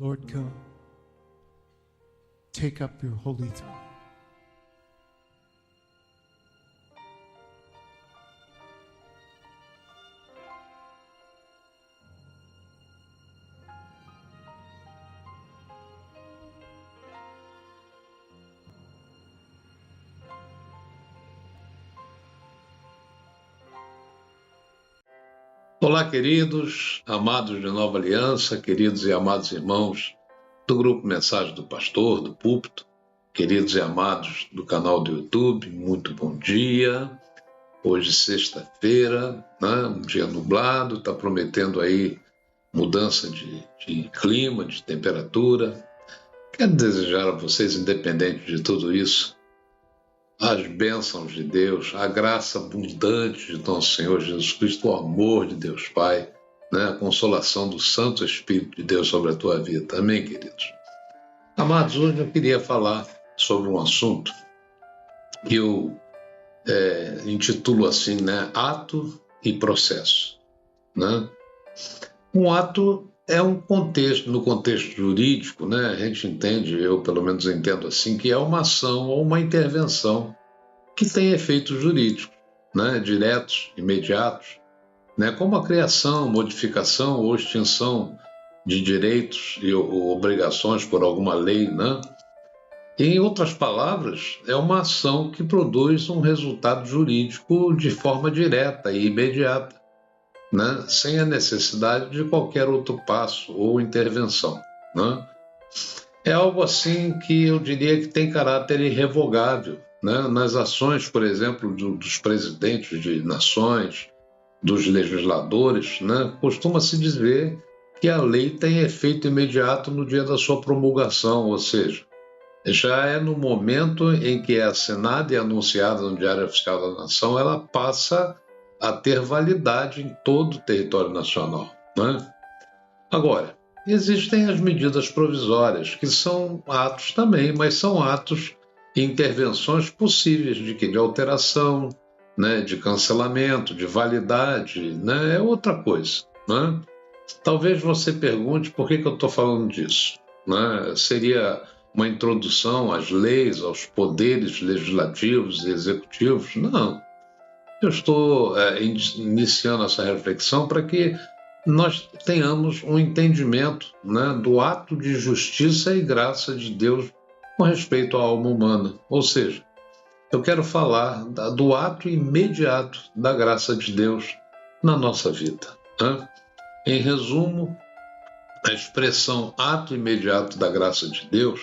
Lord, come. Take up your holy throne. Olá, queridos, amados de Nova Aliança, queridos e amados irmãos do grupo Mensagem do Pastor, do Púlpito, queridos e amados do canal do YouTube, muito bom dia. Hoje, sexta-feira, um dia nublado, está prometendo aí mudança de clima, de temperatura. Quero desejar a vocês, independente de tudo isso, as bênçãos de Deus, a graça abundante de nosso Senhor Jesus Cristo, o amor de Deus Pai, a consolação do Santo Espírito de Deus sobre a tua vida. Amém, queridos? Amados, hoje eu queria falar sobre um assunto que eu intitulo assim, ato e processo. Um ato é um contexto, no contexto jurídico, a gente entende, eu pelo menos entendo assim, que é uma ação ou uma intervenção que tem efeitos jurídicos, diretos, imediatos, como a criação, modificação ou extinção de direitos ou obrigações por alguma lei. Em outras palavras, é uma ação que produz um resultado jurídico de forma direta e imediata, sem a necessidade de qualquer outro passo ou intervenção. É algo assim que eu diria que tem caráter irrevogável. Nas ações, por exemplo, dos presidentes de nações, dos legisladores, costuma-se dizer que a lei tem efeito imediato no dia da sua promulgação, ou seja, já é no momento em que é assinada e anunciada no Diário Oficial da Nação, ela passa a ter validade em todo o território nacional. Agora, existem as medidas provisórias, que são atos também, mas são atos e intervenções possíveis de alteração, de cancelamento, de validade, é outra coisa. Talvez você pergunte por que eu estou falando disso. Seria uma introdução às leis, aos poderes legislativos e executivos? Não. Eu estou iniciando essa reflexão para que nós tenhamos um entendimento do ato de justiça e graça de Deus com respeito à alma humana. Ou seja, eu quero falar do ato imediato da graça de Deus na nossa vida. Em resumo, a expressão ato imediato da graça de Deus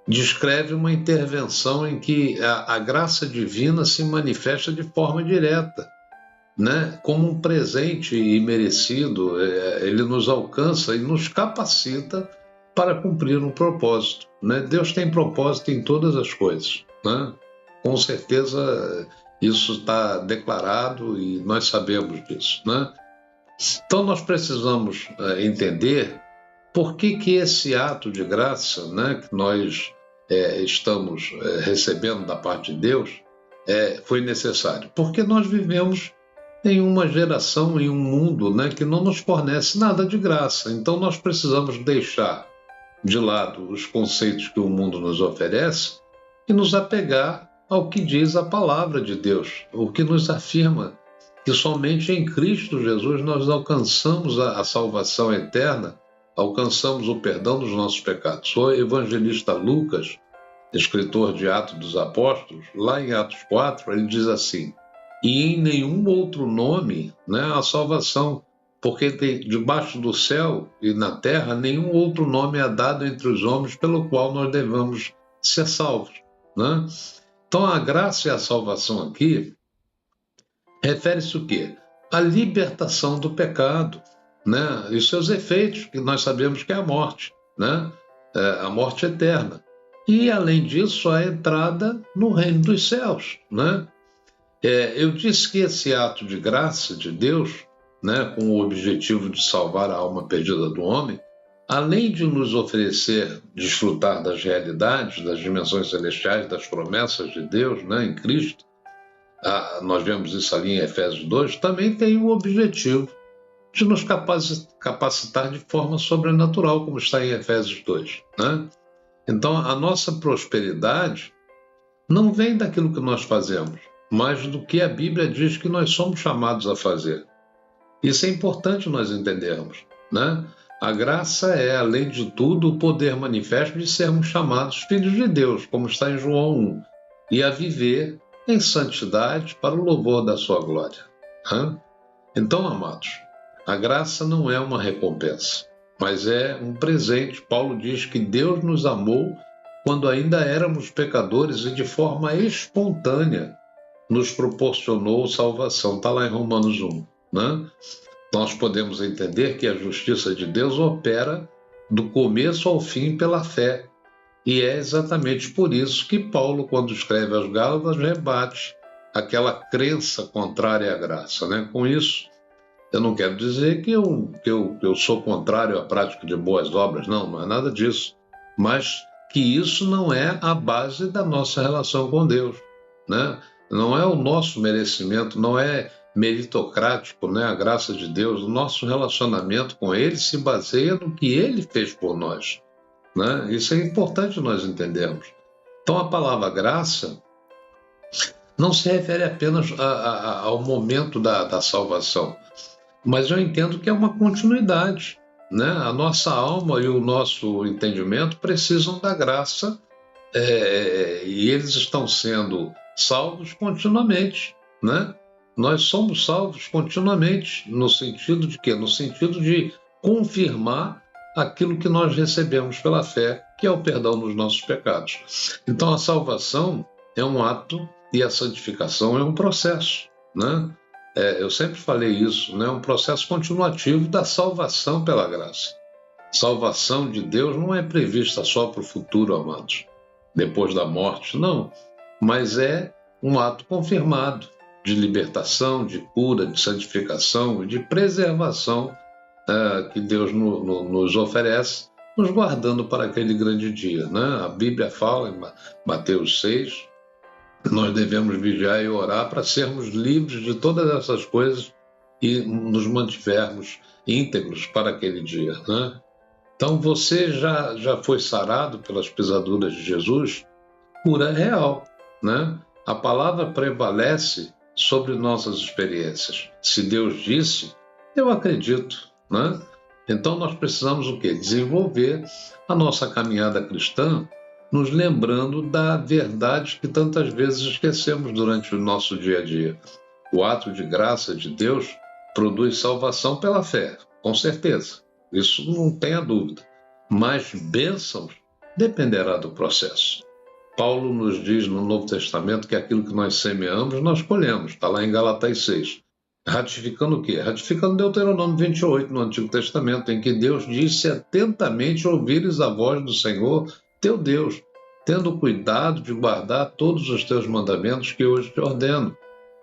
descreve uma intervenção em que a graça divina se manifesta de forma direta, como um presente imerecido. Ele nos alcança e nos capacita para cumprir um propósito. Deus tem propósito em todas as coisas. Com certeza isso está declarado e nós sabemos disso. Então nós precisamos entender por que esse ato de graça que nós estamos recebendo da parte de Deus foi necessário. Porque nós vivemos em uma geração, em um mundo que não nos fornece nada de graça. Então nós precisamos deixar de lado os conceitos que o mundo nos oferece e nos apegar ao que diz a palavra de Deus, o que nos afirma que somente em Cristo Jesus nós alcançamos a salvação eterna, alcançamos o perdão dos nossos pecados. O evangelista Lucas, escritor de Atos dos Apóstolos, lá em Atos 4, ele diz assim: e em nenhum outro nome há salvação, porque debaixo do céu e na terra nenhum outro nome é dado entre os homens pelo qual nós devemos ser salvos. Então a graça e a salvação aqui refere-se o quê? A libertação do pecado, e seus efeitos, que nós sabemos que é a morte, a morte eterna. E, além disso, a entrada no reino dos céus. Eu disse que esse ato de graça de Deus, com o objetivo de salvar a alma perdida do homem, além de nos oferecer desfrutar das realidades, das dimensões celestiais, das promessas de Deus em Cristo, nós vemos isso ali em Efésios 2, também tem o objetivo de nos capacitar de forma sobrenatural, como está em Efésios 2. Né? Então, a nossa prosperidade não vem daquilo que nós fazemos, mas do que a Bíblia diz que nós somos chamados a fazer. Isso é importante nós entendermos. Né? A graça é, além de tudo, o poder manifesto de sermos chamados filhos de Deus, como está em João 1, e a viver em santidade para o louvor da sua glória. Né? Então, amados, a graça não é uma recompensa, mas é um presente. Paulo diz que Deus nos amou quando ainda éramos pecadores e de forma espontânea nos proporcionou salvação. Está lá em Romanos 1. Né? Nós podemos entender que a justiça de Deus opera do começo ao fim pela fé. E é exatamente por isso que Paulo, quando escreve aos Gálatas, rebate aquela crença contrária à graça. Né? Com isso, eu não quero dizer que eu sou contrário à prática de boas obras, não é nada disso. Mas que isso não é a base da nossa relação com Deus. Né? Não é o nosso merecimento, não é meritocrático, né? A graça de Deus. O nosso relacionamento com Ele se baseia no que Ele fez por nós. Né? Isso é importante nós entendermos. Então, a palavra graça não se refere apenas ao momento da salvação, mas eu entendo que é uma continuidade. Né? A nossa alma e o nosso entendimento precisam da graça e eles estão sendo salvos continuamente. Né? Nós somos salvos continuamente, no sentido de quê? No sentido de confirmar aquilo que nós recebemos pela fé, que é o perdão dos nossos pecados. Então, a salvação é um ato e a santificação é um processo. Né? Eu sempre falei isso, né? Um processo continuativo da salvação pela graça. Salvação de Deus não é prevista só para o futuro, amados, depois da morte, não. Mas é um ato confirmado de libertação, de cura, de santificação e de preservação que Deus nos oferece, nos guardando para aquele grande dia. Né? A Bíblia fala em Mateus 6, nós devemos vigiar e orar para sermos livres de todas essas coisas e nos mantivermos íntegros para aquele dia. Né? Então, você já foi sarado pelas pisaduras de Jesus? Cura real. Né? A palavra prevalece sobre nossas experiências. Se Deus disse, eu acredito. Né? Então, nós precisamos o quê? Desenvolver a nossa caminhada cristã, nos lembrando da verdade que tantas vezes esquecemos durante o nosso dia a dia. O ato de graça de Deus produz salvação pela fé, com certeza. Isso não tenha dúvida. Mas bênçãos dependerá do processo. Paulo nos diz no Novo Testamento que aquilo que nós semeamos, nós colhemos. Está lá em Galatas 6. Ratificando o quê? Ratificando Deuteronômio 28 no Antigo Testamento, em que Deus disse atentamente ouvires a voz do Senhor, teu Deus, tendo cuidado de guardar todos os teus mandamentos que hoje te ordeno.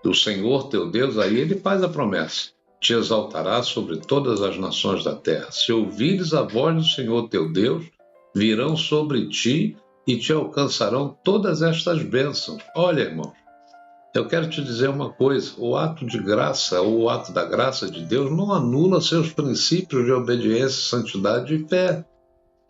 O Senhor, teu Deus, aí ele faz a promessa, te exaltará sobre todas as nações da terra. Se ouvires a voz do Senhor, teu Deus, virão sobre ti e te alcançarão todas estas bênçãos. Olha, irmãos, eu quero te dizer uma coisa, o ato de graça, ou o ato da graça de Deus, não anula seus princípios de obediência, santidade e fé.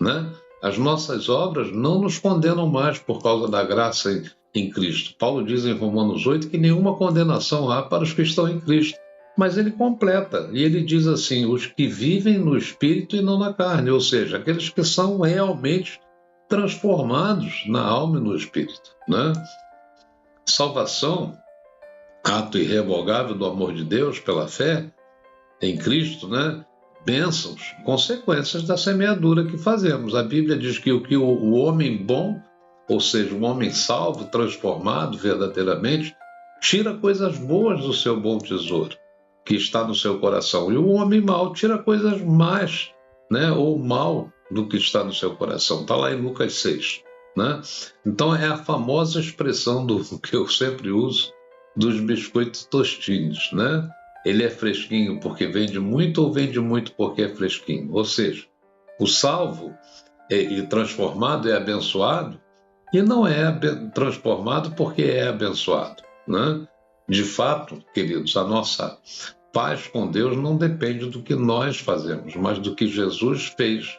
Né? As nossas obras não nos condenam mais por causa da graça em Cristo. Paulo diz em Romanos 8 que nenhuma condenação há para os que estão em Cristo. Mas ele completa, e ele diz assim, os que vivem no Espírito e não na carne, ou seja, aqueles que são realmente transformados na alma e no Espírito. Né? Salvação, ato irrevogável do amor de Deus pela fé em Cristo, né? Bênçãos, consequências da semeadura que fazemos. A Bíblia diz que o homem bom, ou seja, o homem salvo, transformado verdadeiramente, tira coisas boas do seu bom tesouro, que está no seu coração. E o homem mau tira coisas más, né? Ou mal do que está no seu coração. Está lá em Lucas 6. Né? Então é a famosa expressão que eu sempre uso dos biscoitos tostinhos, né? Ele é fresquinho porque vende muito ou vende muito porque é fresquinho. Ou seja, o salvo e transformado é abençoado e não é transformado porque é abençoado. Né? De fato, queridos, a nossa paz com Deus não depende do que nós fazemos, mas do que Jesus fez,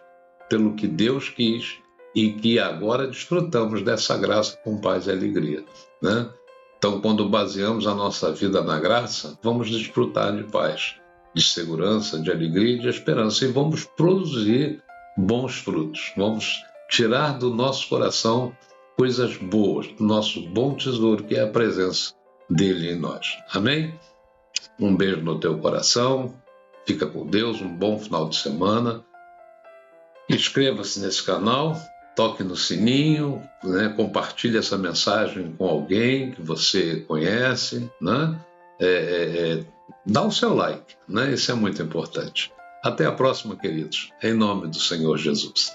pelo que Deus quis, e que agora desfrutamos dessa graça com paz e alegria, né? Então, quando baseamos a nossa vida na graça, vamos desfrutar de paz, de segurança, de alegria e de esperança, e vamos produzir bons frutos. Vamos tirar do nosso coração coisas boas, do nosso bom tesouro, que é a presença dele em nós. Amém? Um beijo no teu coração, fica com Deus, um bom final de semana. Inscreva-se nesse canal, toque no sininho, né? Compartilhe essa mensagem com alguém que você conhece, né? Dá o seu like, né? Isso é muito importante. Até a próxima, queridos, em nome do Senhor Jesus.